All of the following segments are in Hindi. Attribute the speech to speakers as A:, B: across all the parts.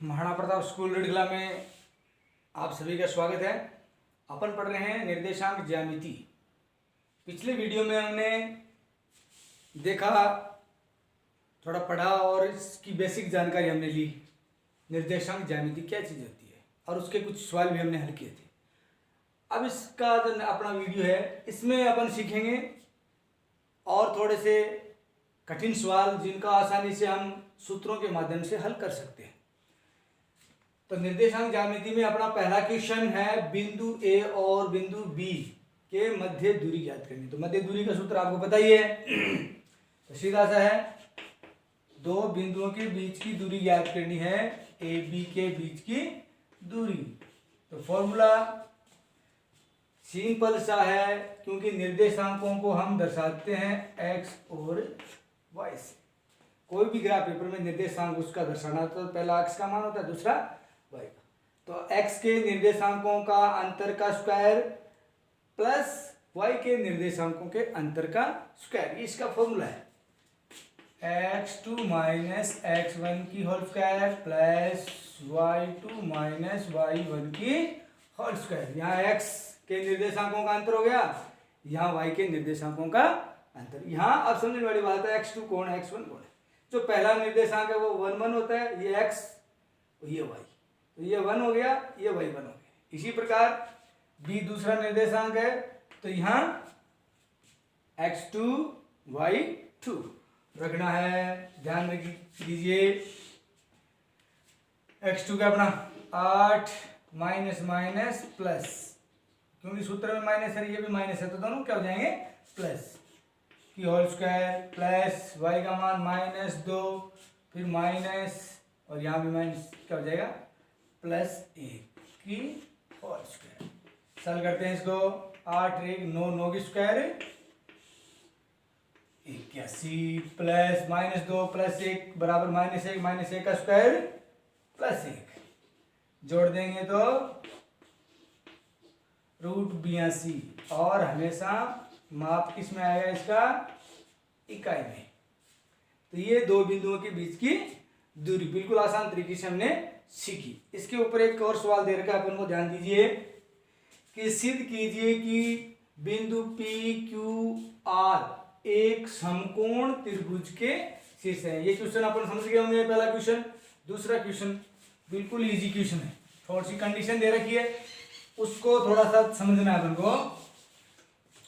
A: महाराणा प्रताप स्कूल रिडगला में आप सभी का स्वागत है। अपन पढ़ रहे हैं निर्देशांक ज्यामिति। पिछले वीडियो में हमने देखा, थोड़ा पढ़ा और इसकी बेसिक जानकारी हमने ली। निर्देशांक ज्यामिति क्या चीज़ होती है और उसके कुछ सवाल भी हमने हल किए थे। अब इसका जो अपना वीडियो है इसमें अपन सीखेंगे और थोड़े से कठिन सवाल जिनका आसानी से हम सूत्रों के माध्यम से हल कर सकते हैं। तो निर्देशांक ज्यामिति में अपना पहला क्वेश्चन है, बिंदु ए और बिंदु बी के मध्य दूरी ज्ञात करनी। तो मध्य दूरी का सूत्र आपको पता ही है। तो सीधा सा है, दो बिंदुओं के बीच की दूरी ज्ञात करनी है, ए बी के बीच की दूरी। तो फॉर्मूला सिंपल सा है, क्योंकि निर्देशांकों को हम दर्शाते हैं एक्स और वाई से। कोई भी ग्राफ पेपर में निर्देशांक उसका दर्शाना, तो पहला एक्स का मान होता है, दूसरा वाई का। तो एक्स के निर्देशांकों का अंतर का स्क्वायर प्लस वाई के निर्देशांकों के अंतर का स्क्वायर, ये इसका फॉर्मूला है। x2 माइनस x1 की whole square plus y2 minus y1 की होल स्क्वायर। यहाँ x के निर्देशांकों का अंतर हो गया, यहाँ y के निर्देशांकों का अंतर। यहाँ अब समझने वाली बात है, x2 कौन है, x1 कौन है। जो पहला निर्देशांक है वो 1 1 होता है, ये x और ये y, तो ये 1 हो गया, ये y 1 हो गया। इसी प्रकार b दूसरा निर्देशांक है, तो यहाँ x2 y2 रखना है। ध्यान में दीजिए, x2 का अपना 8 माइनस माइनस प्लस, क्योंकि सूत्र में माइनस है, ये भी माइनस है, तो दोनों क्या हो जाएंगे प्लस की होल स्क्वायर प्लस y का मान -2, फिर माइनस और यहाँ भी माइनस, क्या हो जाएगा प्लस 1 की होल स्क्वायर। सॉल्व करते हैं इसको, 8 1 9 9 की स्क्वायर 81 प्लस -2 प्लस 1 बराबर -1 का स्क्वायर प्लस 1, जोड़ देंगे तो √82। और हमेशा माप किस में आएगा इसका, इकाई में। तो ये दो बिंदुओं के बीच की दूरी बिल्कुल आसान तरीके से हमने सीखी। इसके ऊपर एक और सवाल दे रखा है, अपन को ध्यान दीजिए कि सिद्ध कीजिए कि बिंदु पी क्यू आर एक समकोण त्रिभुज के शीर्ष है। ये क्वेश्चन अपन समझ गए होंगे, पहला क्वेश्चन। दूसरा क्वेश्चन बिल्कुल इजी क्वेश्चन है, थोड़ी सी कंडीशन दे रखी है, उसको थोड़ा सा समझना है अपन को।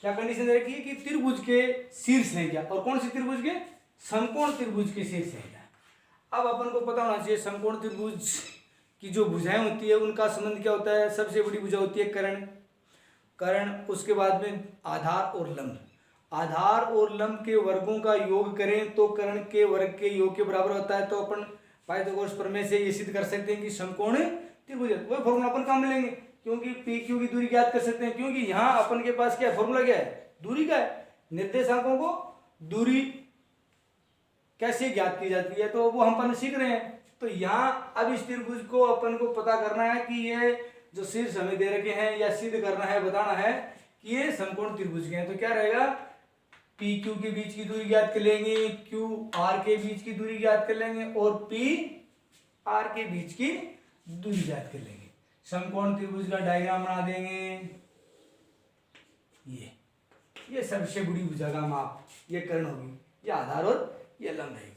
A: क्या कंडीशन दे रखी है कि त्रिभुज के शीर्ष है क्या, और कौन सी त्रिभुज के, समकोण त्रिभुज के शीर्ष है क्या। अब अपन को पता होना चाहिए समकोण त्रिभुज की जो भुजाएं होती है उनका संबंध क्या होता है। सबसे बड़ी भुजा होती है कर्ण, उसके बाद में आधार और लंब। आधार और लंब के वर्गों का योग करें तो कर्ण के वर्ग के योग के बराबर होता है। तो अपन पाइथागोरस प्रमेय से ये सिद्ध कर सकते हैं कि समकोण त्रिभुज। वही फॉर्मूला अपन काम में लेंगे, क्योंकि पी क्यू की दूरी ज्ञात कर सकते हैं, क्योंकि यहाँ अपन के पास क्या फॉर्मूला क्या है, दूरी का है। निर्देशांकों को दूरी कैसे ज्ञात की जाती है तो वो हम अपन सीख रहे हैं। तो यहाँ अब इस त्रिभुज को अपन को पता करना है कि ये जो शीर्ष हमें दे रखे हैं, या सिद्ध करना है, बताना है कि ये समकोण त्रिभुज के हैं। तो क्या रहेगा, पी क्यू के बीच की दूरी ज्ञात कर लेंगे, क्यू आर के बीच की दूरी ज्ञात कर लेंगे, और पी आर के बीच की दूरी ज्ञात कर लेंगे। समकोण त्रिभुज का डायग्राम बना देंगे। ये सबसे बड़ी भुजा का माप, ये कर्ण होगी, ये आधार और ये लंब है।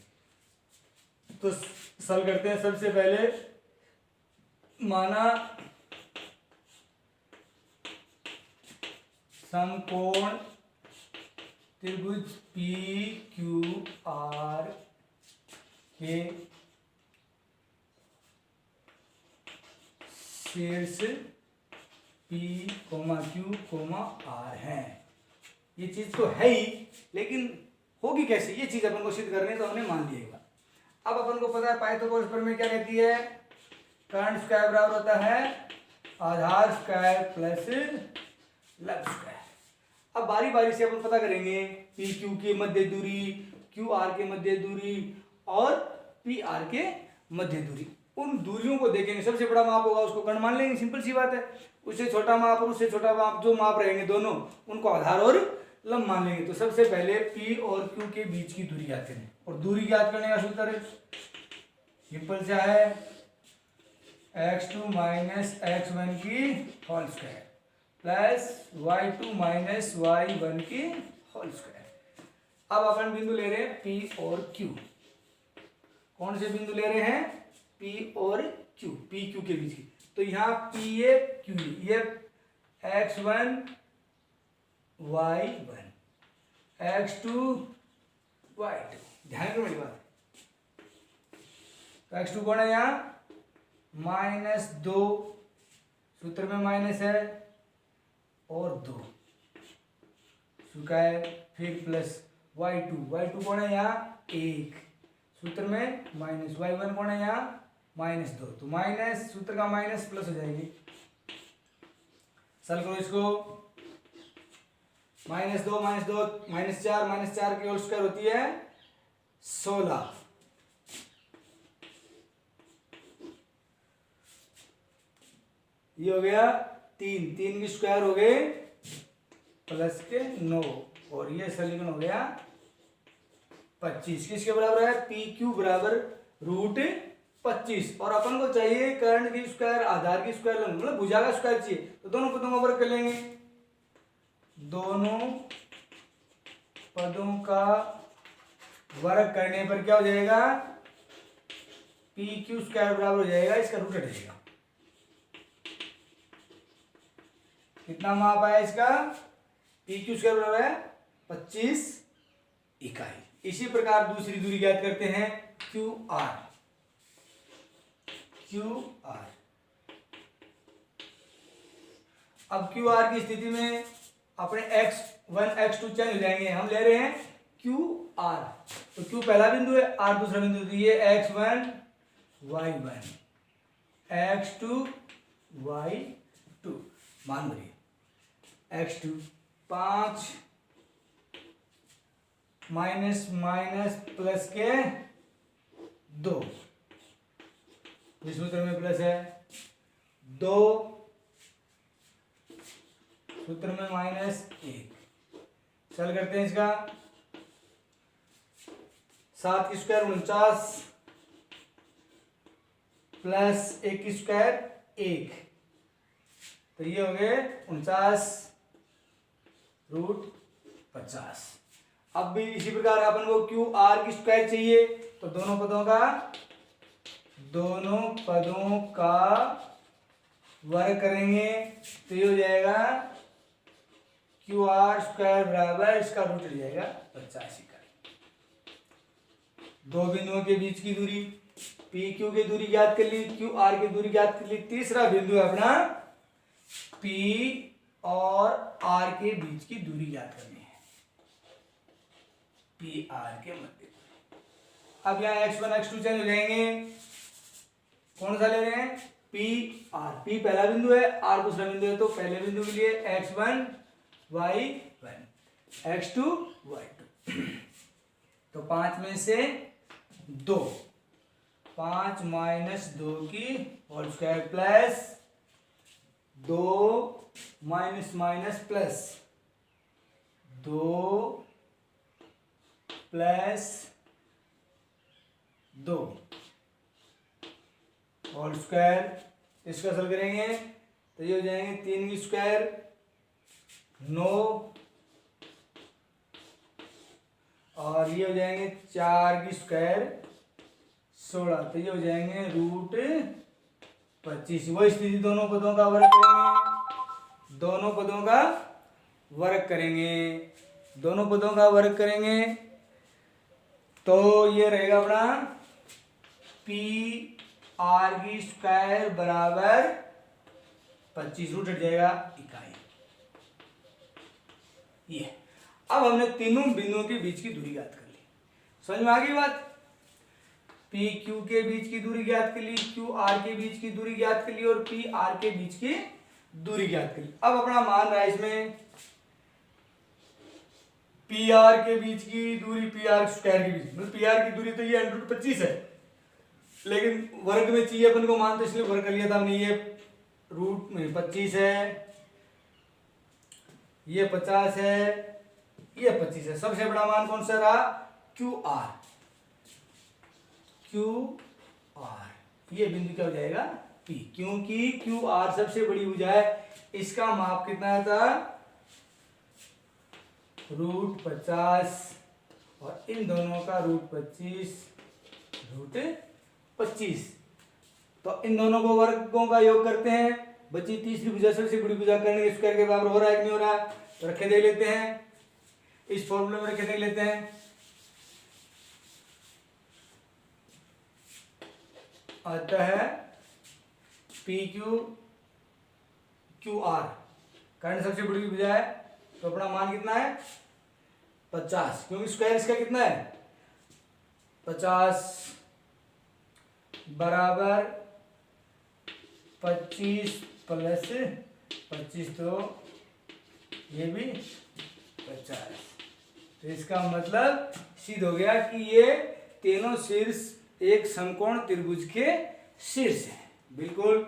A: तो सॉल्व करते हैं। सबसे पहले माना समकोण त्रिभुज पी क्यू आर के शीर्ष P, Q, R है। ये चीज तो है ही, लेकिन होगी कैसे, ये चीज अपन को सिद्ध करनी है, तो हमने मान लिया। अब अपन को पता है पाइथागोरस प्रमेय क्या कहती है, कर्ण स्क्वायर बराबर होता है आधार स्क्वायर प्लस लंब स्क्वायर। अब बारी बारी से अपन पता करेंगे पी क्यू के मध्य दूरी, क्यू आर के मध्य दूरी और पी आर के मध्य दूरी। उन दूरियों को देखेंगे, सबसे बड़ा माप होगा उसको कर्ण मान लेंगे, सिंपल सी बात है। उससे छोटा माप और उससे छोटा माप जो माप रहेंगे दोनों, उनको आधार और लंब मान लेंगे। तो सबसे पहले पी और क्यू के बीच की दूरी ज्ञात करें, और दूरी ज्ञात करने का सूत्र सिंपल सा है, x2 माइनस x1 की whole square plus y2 minus y1 की होल स्क्वायर। अब अपन बिंदु ले रहे हैं P और Q। कौन से बिंदु ले रहे हैं? P और Q, P Q के बीच की। तो यहाँ P ए Q ये x1 y1 x2 y2। ध्यान रखो मेरी बात। तो x2 कौन है यहाँ? -2, सूत्र में माइनस है, और 2 स्क्वायर, फिर प्लस y2 कौन है यहाँ? 1, सूत्र में माइनस, y1 कौन है यहाँ? -2। तो माइनस, सूत्र का माइनस प्लस हो जाएगी। सॉल्व करो इसको। -2 -4 की होल स्क्वायर होती है 16। ये हो गया 3 की स्क्वायर हो गए प्लस के 9, और ये सलीकन हो गया 25। किसके बराबर है? पी क्यू बराबर √25। और अपन को चाहिए कर्ण की स्क्वायर, आधार की स्क्वायर, मतलब भुजा का स्क्वायर चाहिए। तो दोनों पदों का वर्ग कर लेंगे। दोनों पदों का वर्ग करने पर क्या हो जाएगा? पी क्यू स्क्वायर बराबर हो जाएगा, इसका रूट हट जाएगा। कितना माप आया इसका? पी क्यू स्क्वायर बराबर है 25 इकाई। इसी प्रकार दूसरी दूरी ज्ञात करते हैं क्यू आर। अब क्यू आर की स्थिति में अपने x1 x2 चेंज हो जाएंगे। हम ले रहे हैं क्यू आर। तो क्यू पहला बिंदु है, आर दूसरा बिंदु। तो ये x1 y1 x2 y2 मान लीजिए। x2 5 माइनस प्लस के 2, इस सूत्र में प्लस है, 2 सूत्र में -1। चल करते हैं इसका। 7 की स्क्वायर 49 प्लस 1 की स्क्वायर 1। तो ये हो गए 49 √50। अब भी इसी प्रकार अपन को क्यू आर की स्क्वायर चाहिए। तो दोनों पदों का वर्ग करेंगे। तो ये हो जाएगा क्यू आर स्क्वायर बराबर, इसका रूट ले जाएगा 50 इकाई। दो बिंदुओं के बीच की दूरी पी क्यू की दूरी ज्ञात कर ली, क्यू आर की दूरी ज्ञात कर ली। तीसरा बिंदु है अपना पी और आर के बीच की दूरी ज्ञात करनी है, पी आर के मध्य। अब यहाँ x1 x2 चेंज हो जाएंगे। कौन सा ले रहे हैं? P R. पी पहला बिंदु है, आर दूसरा बिंदु है। तो पहले बिंदु के लिए x1 y1 x2 y2। तो 5 में से 2, 5 - 2 की whole square plus 2 minus plus 2 plus 2 whole square. इसका हल करेंगे तो ये हो जाएंगे 3 की स्क्वायर 9, और ये हो जाएंगे 4 की स्क्वायर 16। तो ये हो जाएंगे √25। वही स्थिति दोनों पदों का वर्ग करेंगे। दोनों पदों का वर्ग करेंगे तो ये रहेगा अपना पी आर की स्क्वायर बराबर 25, रूट हट जाएगा इकाई। ये अब हमने तीनों बिंदुओं के बीच की दूरी ज्ञात कर ली। समझ में आ गई बात? पी क्यू के बीच की दूरी ज्ञात कर ली, क्यू आर के बीच की दूरी ज्ञात कर ली, और पी आर के बीच की दूरी ज्ञात कर ली। अब अपना मान रहा है इसमें पी आर के बीच की दूरी, पी आर स्क्वायर के बीच, मतलब पी आर की दूरी तो ये √25 है, लेकिन वर्ग में चाहिए अपन को मान, तो इसलिए वर्ग कर लिया था हमने। ये √25 है, ये 50 है, ये 25 है। सबसे बड़ा मान कौन सा रहा? Q R. ये बिंदु क्या हो जाएगा? P, क्योंकि QR सबसे बड़ी भुजा है, इसका माप कितना था √50 और इन दोनों का √25 तो इन दोनों को वर्गों का योग करते हैं, बची तीसरी भुजा सबसे बड़ी भुजा करने स्क्वायर के बराबर हो रहा है कि नहीं हो रहा, तो रखे देख लेते हैं, इस फॉर्मूले में रखे देख लेते हैं। आता है PQ QR, कारण सबसे बड़ी भुजा है तो अपना मान कितना है 50, क्योंकि स्क्वायर इसका कितना है 50 बराबर 25 प्लस 25 तो ये भी 50। तो इसका मतलब सिद्ध हो गया कि ये तीनों शीर्ष एक समकोण त्रिभुज के शीर्ष हैं। बिल्कुल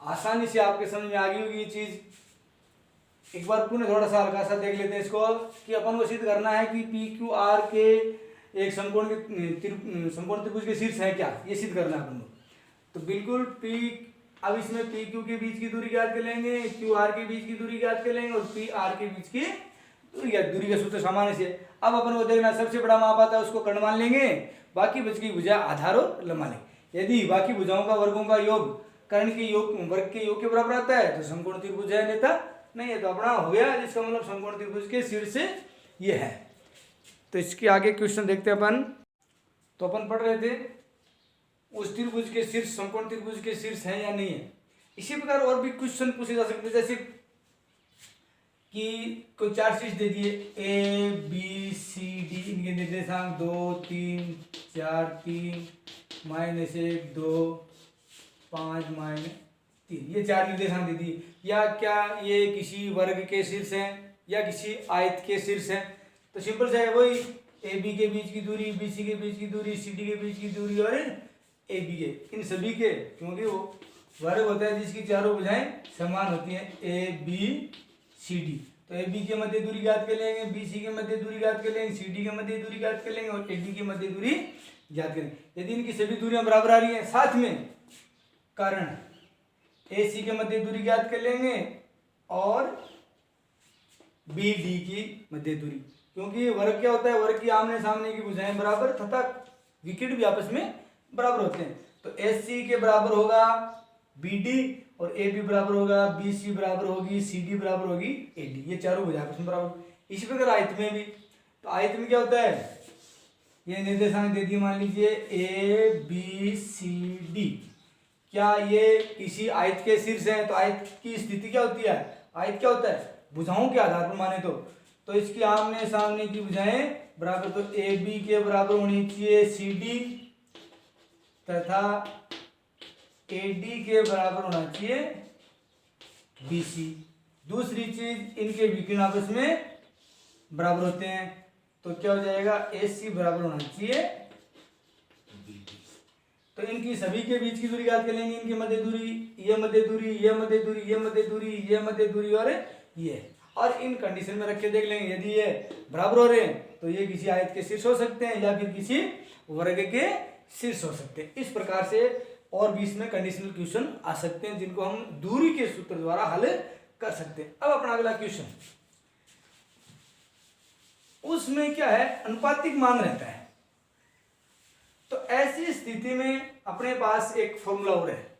A: आसानी से आपके समझ में आ गई होगी ये चीज। एक बार पुनः थोड़ा सा हल्का सा देख लेते हैं इसको कि अपन को सिद्ध करना है कि PQR के एक समकोण त्रिभुज के शीर्ष है क्या, ये सिद्ध करना है अपन को। तो बिल्कुल अब इसमें PQ के बीच की दूरी ज्ञात कर लेंगे, QR के बीच की दूरी ज्ञात कर लेंगे और PR के बीच की दूरी का सूत्र सामान्य से। अब अपन को देखना सबसे बड़ा माप आता है उसको कर्ण मान लेंगे, बाकी बच गई भुजा आधार और लंबा लेंगे। यदि बाकी भुजाओं का वर्गों का योग कर्ण के योग वर्ग के योग के बराबर आता है तो समकोण त्रिभुज है, नेता नहीं है तो अपना हो गया, जिसका मतलब समकोण त्रिभुज के शीर्ष ये है। तो इसके आगे क्वेश्चन देखते हैं अपन। तो अपन पढ़ रहे थे उस त्रिभुज के शीर्ष समकोण त्रिभुज के शीर्ष है या नहीं है। इसी प्रकार और भी क्वेश्चन पूछे जा सकते हैं, जैसे कि कोई 4 शीर्ष दे दिए ABCD, इनके निर्देशांक 2 3 4 3 -1 2 5 -3, ये 4 निर्देशांक दे दिए। या क्या ये किसी वर्ग के शीर्ष हैं या किसी आयत के शीर्ष हैं। तो सिंपल सा है, वही AB के बीच की दूरी, BC के बीच की दूरी, CD के बीच की दूरी और AB के, इन सभी के, क्योंकि वो वर्ग होता है जिसकी चारों भुजाएं समान होती हैं ABCD। तो AB के मध्य दूरी ज्ञात कर लेंगे, BC के मध्य दूरी ज्ञात कर लेंगे, CD के मध्य दूरी ज्ञात कर लेंगे और AD के मध्य दूरी ज्ञात करेंगे। यदि इनकी सभी दूरियां बराबर आ रही हैं, साथ में कारण AC के मध्य दूरी ज्ञात कर लेंगे और BD की मध्य दूरी, क्योंकि वर्ग क्या होता है, वर्ग की आमने सामने की भुजाएं बराबर तथा विकर्ण भी आपस में बराबर होते हैं। तो AC के बराबर होगा BD और AB बराबर होगा BC बराबर होगी CD बराबर होगी AD, ये चारों भुजाएं आपस में बराबर। इसी प्रकार आयत में भी, तो आयत में क्या होता है, ये निर्देशांक दे दिए मान लीजिए ABCD, क्या ये किसी आयत के शीर्ष है। तो आयत की स्थिति क्या होती है, आयत क्या होता है भुजाओं के आधार पर माने तो इसकी आमने सामने की भुजाएं बराबर, तो AB के बराबर होनी चाहिए CD तथा AD के बराबर होना चाहिए BC। दूसरी चीज, इनके विकर्ण आपस में बराबर होते हैं, तो क्या हो जाएगा AC बराबर होना चाहिए BD। तो इनकी सभी के बीच की दूरी ज्ञात कर लेंगे, इनकी मध्य दूरी, ये मध्य दूरी, ये मध्य दूरी, ये मध्य दूरी, ये मध्य दूरी और इन कंडीशन में रख के देख लेंगे। यदि ये बराबर हो रहे हैं तो ये किसी आयत के शीर्ष हो सकते हैं या फिर किसी वर्ग के शीर्ष हो सकते हैं। इस प्रकार से और भी इसमें कंडीशनल क्वेश्चन आ सकते हैं जिनको हम दूरी के सूत्र द्वारा हल कर सकते हैं। अब अपना अगला क्वेश्चन, उसमें क्या है, अनुपातिक मान रहता है। तो ऐसी स्थिति में अपने पास एक फॉर्मूला और है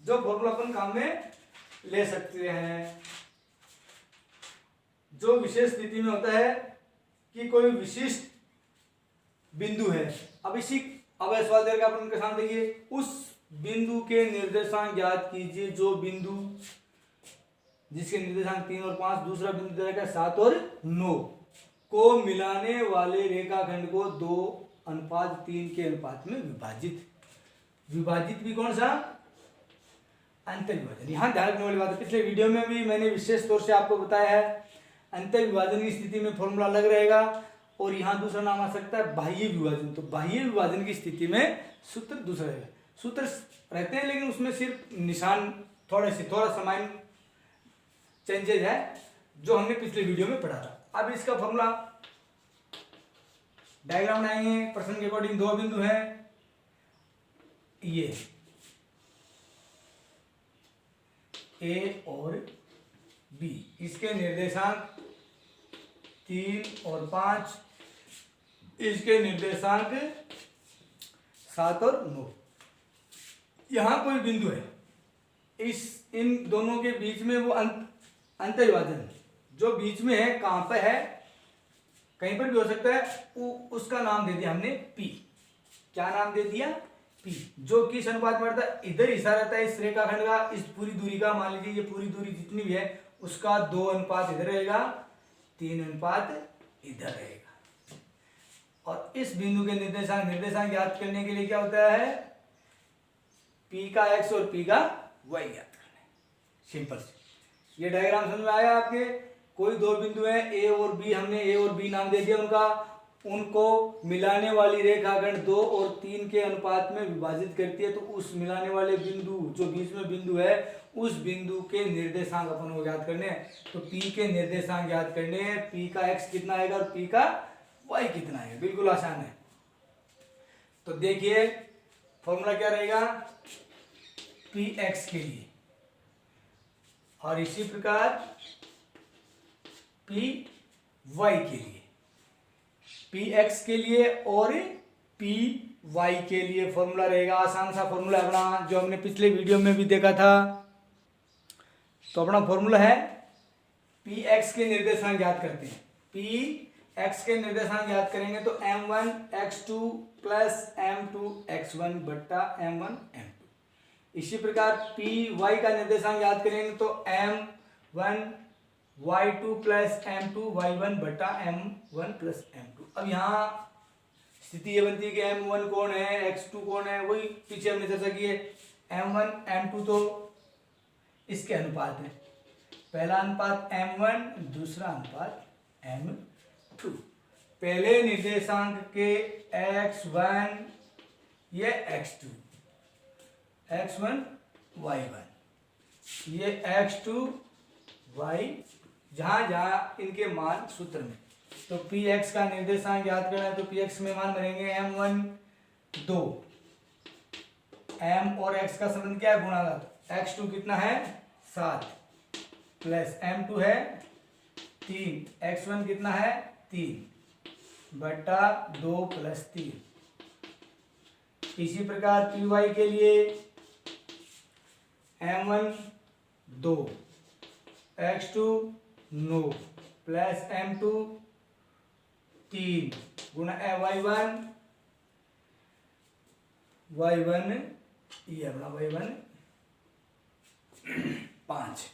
A: जो फॉर्मूला अपन काम में ले सकते हैं। जो विशेष स्थिति में होता है कि कोई विशिष्ट बिंदु है, अब ऐसा सवाल देगा अपन के सामने, देखिए उस बिंदु के निर्देशांक ज्ञात कीजिए जो बिंदु जिसके निर्देशांक 3 और 5, दूसरा बिंदु देगा 7 और 9 को मिलाने वाले रेखाखंड को 2:3 के अनुपात में विभाजित भी कौन सा, अंतर विभाजन। यहां ध्यान रखने वाली बात है, पिछले वीडियो में भी मैंने विशेष तौर से आपको बताया है अंतर विभाजन की स्थिति में फॉर्मूला अलग रहेगा और यहाँ दूसरा नाम आ सकता है बाह्य विभाजन। तो बाह्य विभाजन की स्थिति में सूत्र दूसरा रहेगा। सूत्र रहते हैं लेकिन उसमें सिर्फ निशान थोड़ा समान चेंजेज है जो हमने पिछले वीडियो में पढ़ा था। अब इसका फॉर्मूला डायग्राम बनाएंगे। प्रश्न के अकॉर्डिंग 2 बिंदु हैं, ये ए और बी, इसके निर्देशांक 3 और 5, इसके निर्देशांक 7 और 9। यहाँ कोई बिंदु है, इन दोनों के बीच में वो अंतर्विभाजन जो बीच में है, कहाँ पे है, कहीं पर भी हो सकता है, उसका नाम दे दिया हमने P। क्या नाम दे दिया? P। जो किस अनुपात में बढ़ता है, इधर हिस्सा रहता है इस रेखाखंड का, इस पूरी दूरी का, मान लीजिए ये पूरी दूरी जितनी भी है उसका 2 अनुपात इधर रहेगा, 3 अनुपात इधर रहेगा। और इस बिंदु के निर्देशांक ज्ञात करने के लिए क्या होता है, P का x और P का y ज्ञात करना है। सिंपल से ये डायग्राम समझ में आया आपके? कोई दो बिंदु है A और B, हमने A और B नाम दे दिया उनको मिलाने वाली रेखाखंड 2 और 3 के अनुपात में विभाजित करती है। तो उस मिलाने वाले बिंदु जो बीच में बिंदु है, उस बिंदु के निर्देशांक अपन को ज्ञात करने हैं। तो P के निर्देशांक ज्ञात करने हैं, P का x कितना आएगा और P का y कितना आएगा। बिल्कुल आसान है। तो देखिए फॉर्मूला क्या रहेगा Px के लिए, और इसी प्रकार Py के लिए, Px के लिए और Py के लिए फॉर्मूला रहेगा, आसान सा फॉर्मूला है अपना, जो हमने पिछले वीडियो में भी देखा था। तो अपना फॉर्मूला है Px के निर्देशांक ज्ञात करते हैं। Px के निर्देशांक ज्ञात करेंगे तो m1 x2 plus m2 x1 बट्टा m1 m2। इसी प्रकार Py का निर्देशांक ज्ञात करेंगे तो m1 y2 plus m2 y1 बट्टा m1 प्लस m2। अब यहाँ स्थिति ये बनती है कि m1 कौन है, x2 कौन है, वही पीछे हमने चर्चा की है। m1 m2 तो इसके अनुपात है, पहला अनुपात m1, दूसरा अनुपात m2। पहले निर्देशांक के x1 ये x2, x1 y1, ये x2 y, जहां जहां इनके मान सूत्र में। तो Px का निर्देशांक याद करना है तो Px में मान बनेंगे m1 2, m और x का संबंध क्या है, गुणाकार। x2 कितना है 7 प्लस m2 है 3, x1 कितना है 3 बटा 2 प्लस 3। इसी प्रकार Py के लिए m1 2, x2 9 प्लस m2 3 गुणा y1 ये अपना y1 5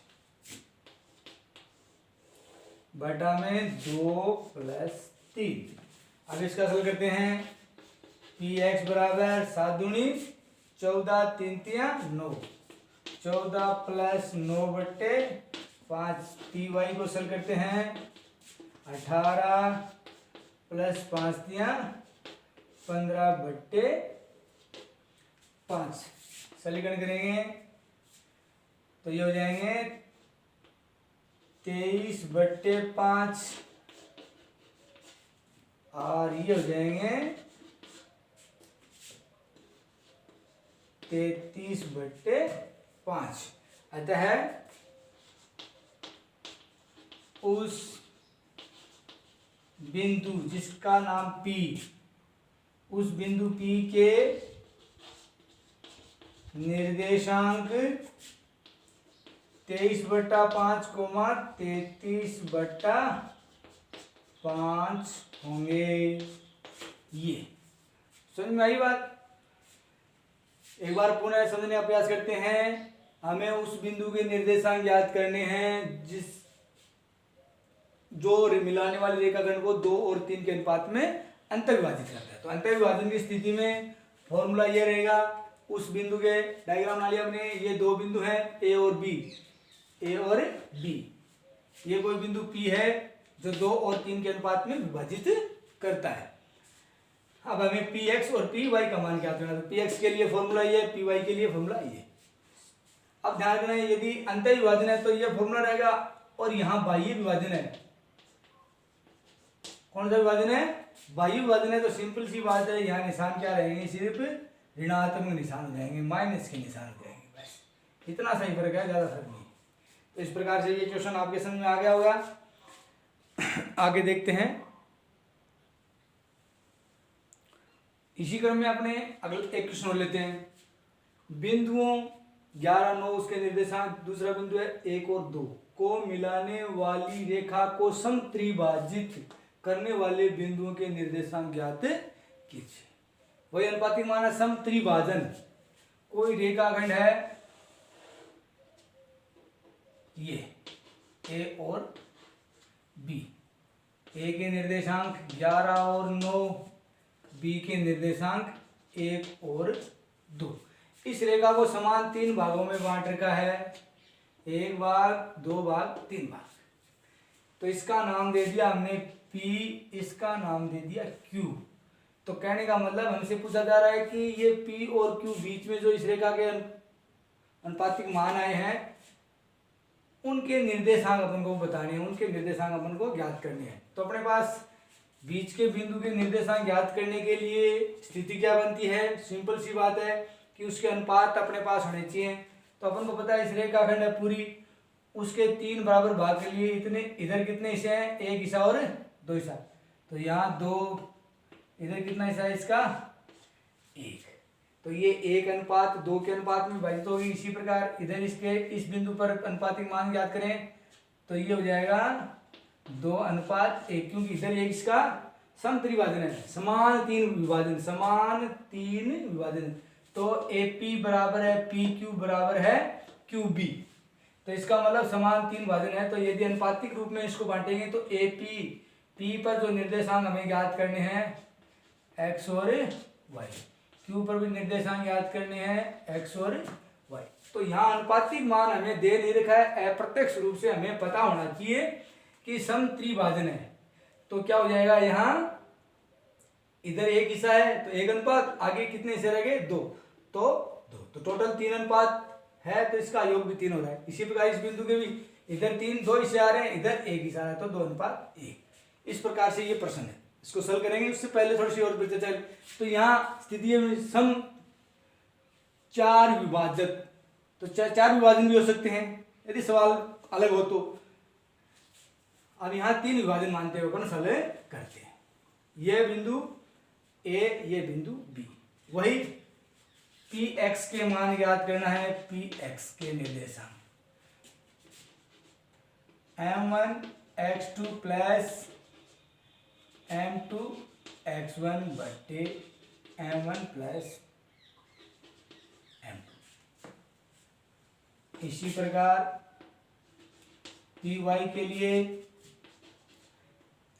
A: बटा में 2 प्लस 3। अब इसका हल करते हैं। Px बराबर 7 दूनी 14, 3 तिया 9, 14 प्लस 9 बट्टे 5। Py को हल करते हैं 18 प्लस 5 तिया 15 बट्टे 5। समीकरण करेंगे तो ये हो जाएंगे 23 बट्टे 5 और ये हो जाएंगे 33 बट्टे 5। अतः उस बिंदु जिसका नाम P, उस बिंदु P के निर्देशांक 23 बट्टा 5 कोमा 33 बट्टा 5 होंगे। ये समझ में आई बात? एक बार पुनः समझने का प्रयास करते हैं। हमें उस बिंदु के निर्देशांक याद करने हैं जो मिलाने वाले रेखाखंड को 2 और 3 के अनुपात में अंतर्विभाजित करता है। तो अंतर्विभाजन की स्थिति में फॉर्मूला ये रहेगा, उस बिंदु के डायग्राम बना लिया हमने। ये दो बिंदु हैं A और B, A और B। ये कोई बिंदु P है जो 2 और 3 के अनुपात में विभाजित करता है। अब हमें Px और Py का मान क्या करना है। तो Px के लिए फॉर्मूला ये, Py के लिए फॉर्मूला ये। अब ध्यान रखना, यदि अंतर विभाजन है तो ये फॉर्मूला रहेगा, और यहाँ बाह्य विभाजन है। कौन सा विभाजन है? बाह्य विभाजन है। तो सिंपल सी बात है, यहाँ निशान क्या रहेंगे, सिर्फ ऋणात्मक निशान हो जाएंगे, माइनस के निशान हो जाएंगे। बस इतना सही फर्क है, ज्यादा फर्क नहीं। तो इस प्रकार से ये क्वेश्चन आपके समझ में आ गया होगा। आगे देखते हैं। इसी क्रम में अपने अगले एक क्वेश्चन और लेते हैं। बिंदुओं 11, 9 उसके निर्देशांक, दूसरा बिंदु है 1 और 2 को मिलाने वाली रेखा को समत्रिभाजित करने वाले बिंदुओं के निर्देशांक ज्ञात कीजिए। वही अनुपातिक मान है समत्रिभाजन। कोई रेखाखंड है ये ए और बी, ए के निर्देशांक 11 और 9, बी के निर्देशांक 1 और 2। इस रेखा को समान 3 भागों में बांट रखा है, 1 भाग, 2 भाग, 3 भाग। तो इसका नाम दे दिया हमने P, इसका नाम दे दिया Q। तो कहने का मतलब हमसे पूछा जा रहा है कि ये P और Q बीच में जो इस रेखा के अनुपातिक मान आए हैं उनके निर्देशांक अपन को बताने हैं, उनके निर्देशांक अपन को ज्ञात करने हैं। तो अपने पास बीच के बिंदु के निर्देशांक ज्ञात करने के लिए स्थिति क्या बनती है? सिंपल सी बात है कि उसके अनुपात अपने पास होने चाहिए। तो अपन को पता है इस रेखाखंड है पूरी, उसके 3 बराबर भाग के लिए इतने, इधर कितने हिस्से हैं? 1 हिस्सा और 2 हिस्सा। तो यहाँ 2, इधर कितना हिस्सा है इसका? 1। तो ये 1:2 के अनुपात में विभाजित होगी। इसी प्रकार इधर इसके इस बिंदु पर अनुपातिक मान ज्ञात करें तो ये हो जाएगा 2:1, क्योंकि इधर एक इसका समत्रिभाजन है, समान 3 विभाजन, समान 3 विभाजन। तो AP बराबर है PQ बराबर है QB। तो इसका मतलब समान 3 विभाजन है। तो यदि अनुपातिक रूप में इसको बांटेंगे तो AP P पर जो निर्देशांक हमें ज्ञात करने हैं x और y, Q पर भी निर्देशांक ज्ञात करने हैं x और y। तो यहाँ अनुपातिक मान हमें दे नहीं रखा है, अप्रत्यक्ष रूप से हमें पता होना चाहिए कि समत्रिभाजन है। तो क्या हो जाएगा? यहाँ इधर 1 हिस्सा है तो 1 अनुपात, आगे कितने हिस्से रह गए? 2, तो 2, तो टोटल 3 अनुपात है, तो इसका योग भी 3 हो रहा है। इसी प्रकार इस बिंदु के भी इधर 2 हिस्से आ रहे हैं, इधर 1 हिस्सा है, तो 2:1। इस प्रकार से ये प्रश्न है, इसको सॉल्व करेंगे। उससे पहले थोड़ी सी और चर्चा। तो यहाँ स्थिति में सम 4 विभाजक, तो 4 विभाजन भी हो सकते हैं यदि सवाल अलग हो तो। अब यहाँ 3 विभाजन मानते हुए अपन सॉल्व करते हैं। यह बिंदु A, ये बिंदु B। वही Px के मान ज्ञात करना है, Px के निर्देशांक m1x2 प्लस m2x1 बटे m1 प्लस m2। इसी प्रकार Py के लिए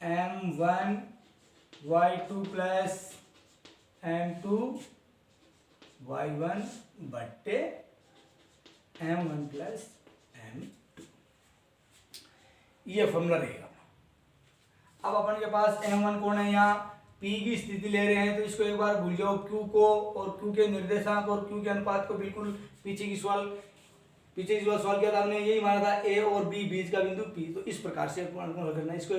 A: m1y2 प्लस m2 y1 बट्टे m1 प्लस m2। ये फॉर्मूला रहेगा। अब अपन के पास m1 कौन है? यहाँ P की स्थिति ले रहे हैं, तो इसको एक बार भूल जाओ, Q को और Q के निर्देशांक और Q के अनुपात को बिल्कुल पीछे की सवाल किया था हमने, यही माना था A और B बीच का बिंदु P। तो इस प्रकार से अपन को करना है, इसको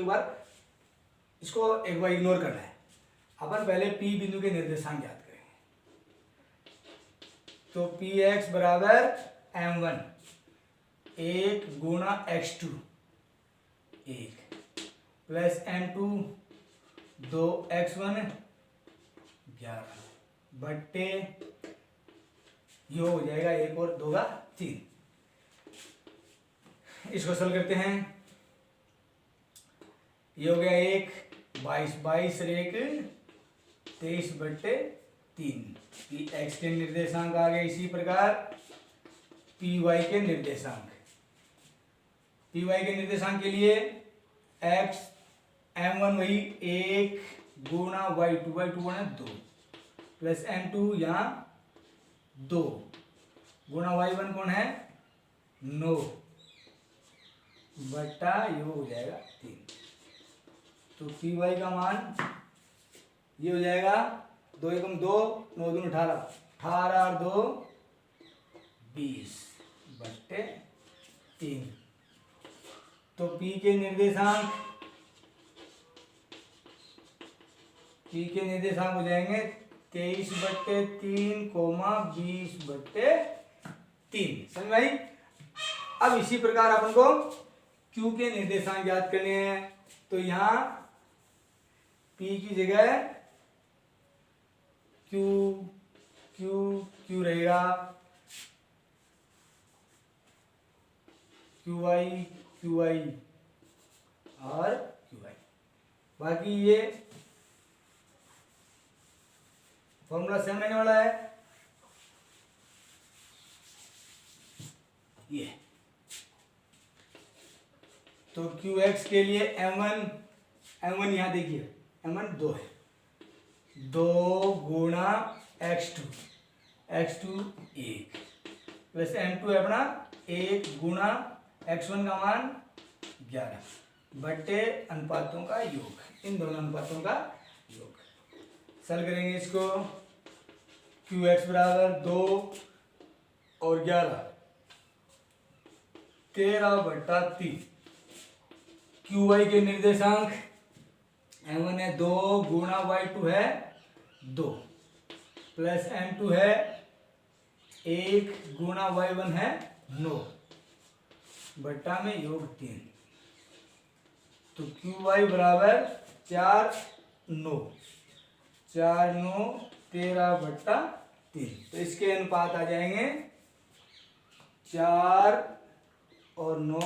A: एक बार इग्नोर करना है। अपन पहले P बिंदु के निर्देशांक ज्ञात करेंगे। तो Px बराबर m1 1 गुणा x2 1 प्लस m2 2x1 11 बट्टे ये हो जाएगा 1 और 2 का 3। इसको सॉल्व करते हैं। ये हो गया 1 22 और 1 23 बट्टे 3। Px के निर्देशांक आ गए। इसी प्रकार Py के निर्देशांक, Py के निर्देशांक के लिए x m1 वही 1 गुणा y2 गुणा 2 प्लस m2 यहाँ 2 गुणा y1 कौन है 9 बट्टा ये हो जाएगा 3। तो Py का मान ये हो जाएगा 2 एकम 2 9 दूनी 18 18 और 2 20 बट्टे 3। तो P के निर्देशांक हो जाएंगे 23 बट्टे 3 20 बट्टे 3। समझ भाई। अब इसी प्रकार अपन को Q के निर्देशांक ज्ञात करने हैं। तो यहाँ P की जगह Q Q Q रहेगा, QI QI और QI। बाकी ये फॉर्मूला सेम रहने वाला है ये। तो QX के लिए M1 यहाँ देखिए M1 2 है, 2 गुणा X2 1 प्लस M2 है अपना 1 गुणा X1 का मान 11 बट्टे अनुपातों का योग, इन दोनों अनुपातों का योग। सरल करेंगे इसको, QX बराबर 2 और 11 13/3। QY के निर्देशांक M1 है 2 गुणा Y2 है 2 प्लस M2 है 1 गुणा Y1 है 9 बट्टा में योग 3। तो QY बराबर 4 9 13/3। तो इसके अनुपात आ जाएंगे 4 और 9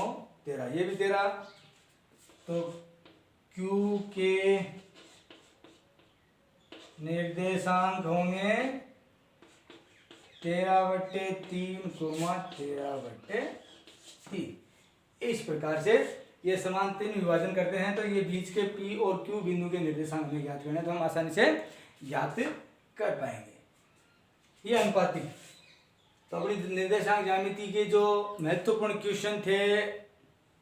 A: 13, ये भी 13। तो Q के निर्देशांक होंगे 13/3 13/3। इस प्रकार से ये समान 3 विभाजन करते हैं। तो ये बीच के P और Q बिंदु के निर्देशांक में ज्ञात करना है, तो हम आसानी से ज्ञात कर पाएंगे। ये अनुपातिक। तो अपनी निर्देशांक ज्यामिति के जो महत्वपूर्ण क्वेश्चन थे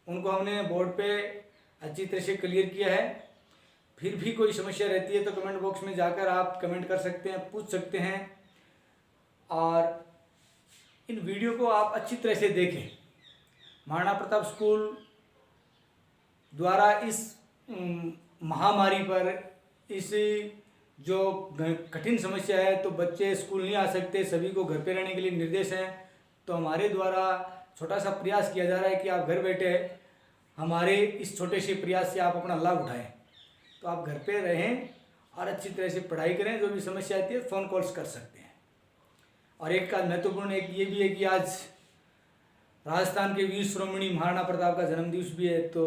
A: उनको हमने बोर्ड पे अच्छी तरह से क्लियर किया है। फिर भी कोई समस्या रहती है तो कमेंट बॉक्स में जाकर आप कमेंट कर सकते हैं, पूछ सकते हैं। और इन वीडियो को आप अच्छी तरह से देखें। महाराणा प्रताप स्कूल द्वारा इस महामारी पर, इस जो कठिन समस्या है, तो बच्चे स्कूल नहीं आ सकते, सभी को घर पे रहने के लिए निर्देश हैं। तो हमारे द्वारा छोटा सा प्रयास किया जा रहा है कि आप घर बैठे हमारे इस छोटे से प्रयास से आप अपना लाभ उठाएं। तो आप घर पे रहें और अच्छी तरह से पढ़ाई करें। जो भी समस्या आती है फ़ोन कॉल्स कर सकते हैं। और एक का महत्वपूर्ण एक ये भी है कि आज राजस्थान के वीर शिरोमणि महाराणा प्रताप का जन्मदिवस भी है। तो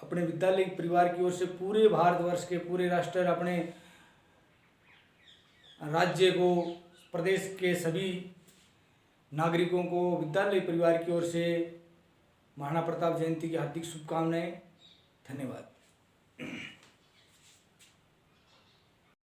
A: अपने विद्यालय परिवार की ओर से पूरे भारतवर्ष के, पूरे राष्ट्र, अपने राज्य को, प्रदेश के सभी नागरिकों को विद्यालय परिवार की ओर से महाराणा प्रताप जयंती की हार्दिक शुभकामनाएं। धन्यवाद।